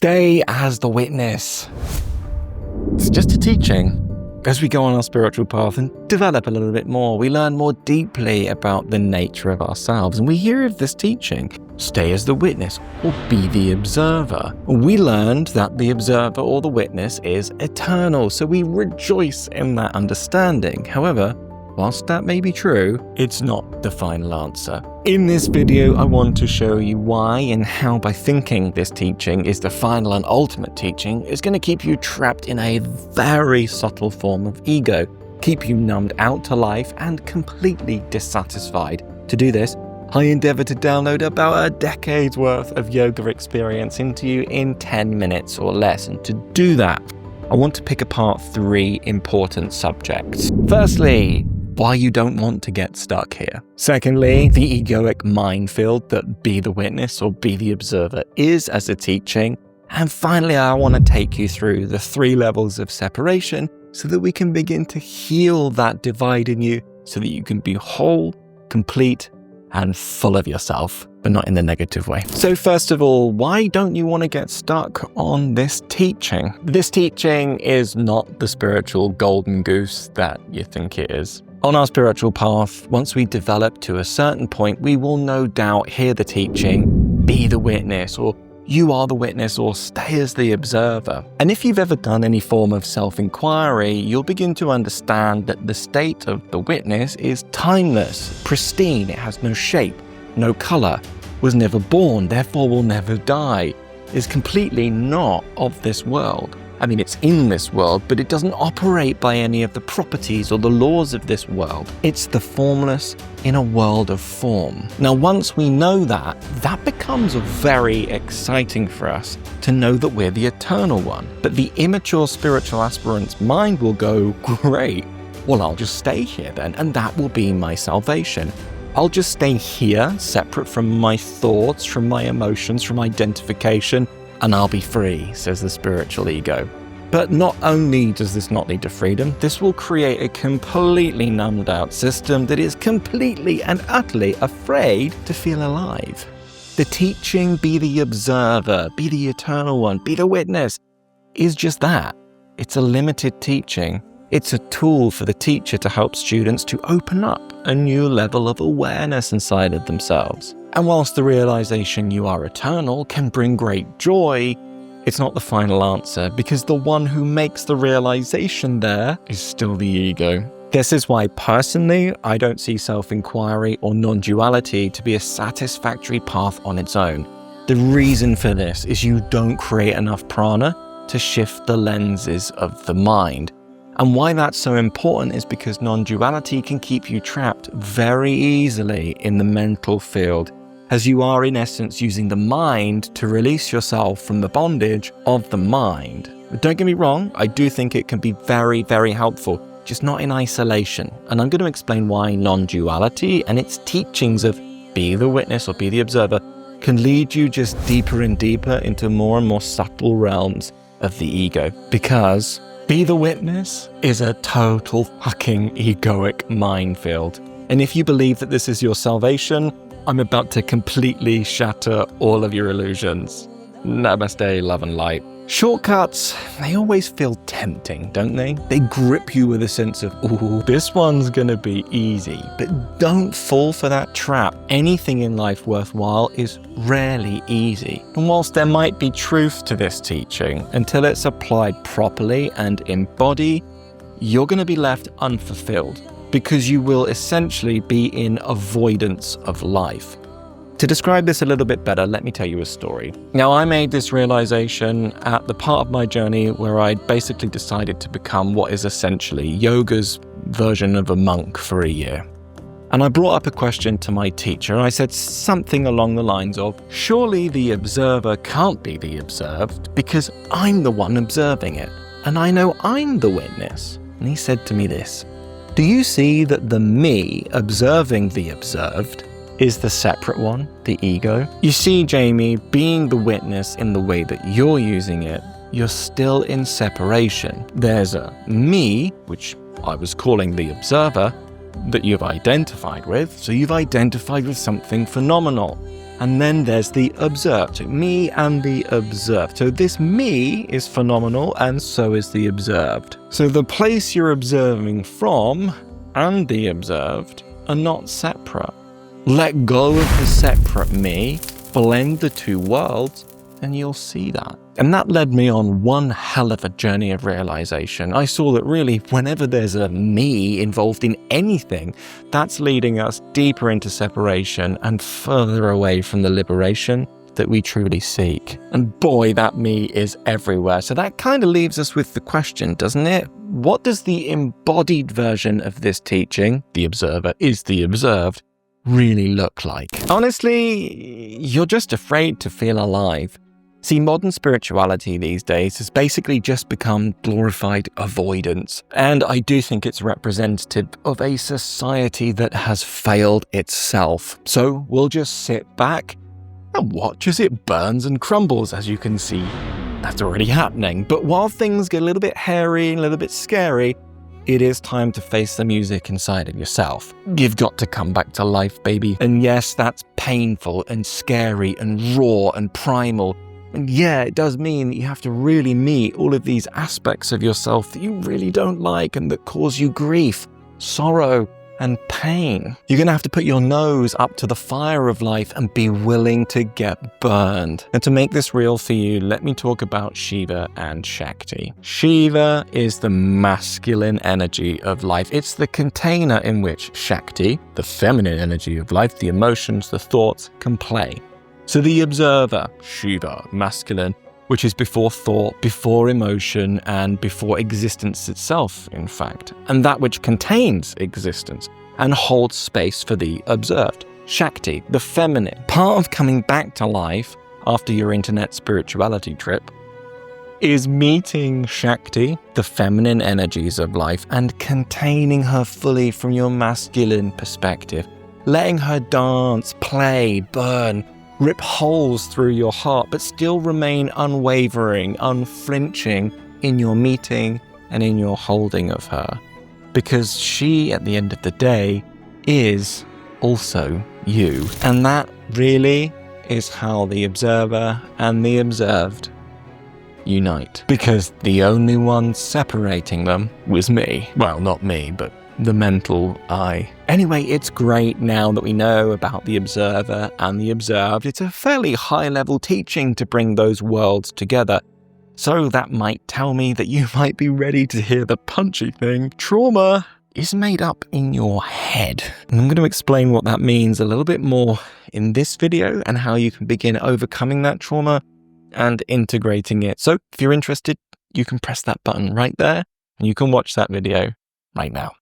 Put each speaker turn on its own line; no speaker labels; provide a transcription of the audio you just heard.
Stay as the witness. It's just a teaching. As we go on our spiritual path and develop a little bit more, we learn more deeply about the nature of ourselves, and we hear of this teaching, stay as the witness or be the observer. We learned that the observer or the witness is eternal, so we rejoice in that understanding. However, whilst that may be true, it's not the final answer. In this video, I want to show you why and how by thinking this teaching is the final and ultimate teaching is going to keep you trapped in a very subtle form of ego, keep you numbed out to life and completely dissatisfied. To do this, I endeavor to download about a decade's worth of yoga experience into you in 10 minutes or less. And to do that, I want to pick apart 3 important subjects. Firstly, why you don't want to get stuck here. Secondly, the egoic minefield that be the witness or be the observer is as a teaching. And finally, I want to take you through the 3 levels of separation so that we can begin to heal that divide in you so that you can be whole, complete, and full of yourself, but not in the negative way. So first of all, why don't you want to get stuck on this teaching? This teaching is not the spiritual golden goose that you think it is. On our spiritual path, once we develop to a certain point, we will no doubt hear the teaching, be the witness, or you are the witness, or stay as the observer. And if you've ever done any form of self-inquiry, you'll begin to understand that the state of the witness is timeless, pristine, it has no shape, no color, was never born, therefore will never die, is completely not of this world. I mean, it's in this world, but it doesn't operate by any of the properties or the laws of this world. It's the formless in a world of form. Now, once we know that, that becomes very exciting for us to know that we're the eternal one. But the immature spiritual aspirant's mind will go, great, well, I'll just stay here then, and that will be my salvation. I'll just stay here, separate from my thoughts, from my emotions, from identification, and I'll be free, says the spiritual ego. But not only does this not lead to freedom, this will create a completely numbed out system that is completely and utterly afraid to feel alive. The teaching, be the observer, be the eternal one, be the witness, is just that. It's a limited teaching. It's a tool for the teacher to help students to open up a new level of awareness inside of themselves. And whilst the realization you are eternal can bring great joy, it's not the final answer, because the one who makes the realization there is still the ego. This is why personally, I don't see self-inquiry or non-duality to be a satisfactory path on its own. The reason for this is you don't create enough prana to shift the lenses of the mind. And why that's so important is because non-duality can keep you trapped very easily in the mental field, as you are in essence using the mind to release yourself from the bondage of the mind. But don't get me wrong, I do think it can be very, very helpful, just not in isolation. And I'm going to explain why non-duality and its teachings of be the witness or be the observer can lead you just deeper and deeper into more and more subtle realms of the ego. Because be the witness is a total fucking egoic minefield. And if you believe that this is your salvation, I'm about to completely shatter all of your illusions. Namaste, love and light. Shortcuts, they always feel tempting, don't they? They grip you with a sense of, ooh, this one's gonna be easy. But don't fall for that trap. Anything in life worthwhile is rarely easy. And whilst there might be truth to this teaching, until it's applied properly and embodied, you're gonna be left unfulfilled, because you will essentially be in avoidance of life. To describe this a little bit better, let me tell you a story. Now, I made this realization at the part of my journey where I'd basically decided to become what is essentially yoga's version of a monk for a year. And I brought up a question to my teacher. I said something along the lines of, surely the observer can't be the observed because I'm the one observing it, and I know I'm the witness. And he said to me this, do you see that the me observing the observed is the separate one, the ego? You see, Jamie, being the witness in the way that you're using it, you're still in separation. There's a me, which I was calling the observer, that you've identified with. So you've identified with something phenomenal. And then there's the observed, me and the observed. So this me is phenomenal, and so is the observed. So the place you're observing from and the observed are not separate. Let go of the separate me, blend the two worlds, and you'll see that. And that led me on one hell of a journey of realization. I saw that really, whenever there's a me involved in anything, that's leading us deeper into separation and further away from the liberation that we truly seek. And boy, that me is everywhere. So that kind of leaves us with the question, doesn't it? What does the embodied version of this teaching, the observer is the observed, really look like? Honestly, you're just afraid to feel alive. See, modern spirituality these days has basically just become glorified avoidance. And I do think it's representative of a society that has failed itself. So we'll just sit back and watch as it burns and crumbles, as you can see. That's already happening. But while things get a little bit hairy and a little bit scary, it is time to face the music inside of yourself. You've got to come back to life, baby. And yes, that's painful and scary and raw and primal. And yeah, it does mean that you have to really meet all of these aspects of yourself that you really don't like and that cause you grief, sorrow, and pain. You're going to have to put your nose up to the fire of life and be willing to get burned. And to make this real for you, let me talk about Shiva and Shakti. Shiva is the masculine energy of life. It's the container in which Shakti, the feminine energy of life, the emotions, the thoughts, can play. So the observer, Shiva, masculine, which is before thought, before emotion, and before existence itself, in fact. And that which contains existence and holds space for the observed. Shakti, the feminine. Part of coming back to life after your internet spirituality trip is meeting Shakti, the feminine energies of life, and containing her fully from your masculine perspective. Letting her dance, play, burn, rip holes through your heart, but still remain unwavering, unflinching in your meeting and in your holding of her. Because she, at the end of the day, is also you. And that really is how the observer and the observed unite. Because the only one separating them was me. Well, not me, but the mental I. Anyway, it's great now that we know about the observer and the observed. It's a fairly high-level teaching to bring those worlds together. So that might tell me that you might be ready to hear the punchy thing. Trauma is made up in your head. And I'm going to explain what that means a little bit more in this video and how you can begin overcoming that trauma and integrating it. So if you're interested, you can press that button right there and you can watch that video right now.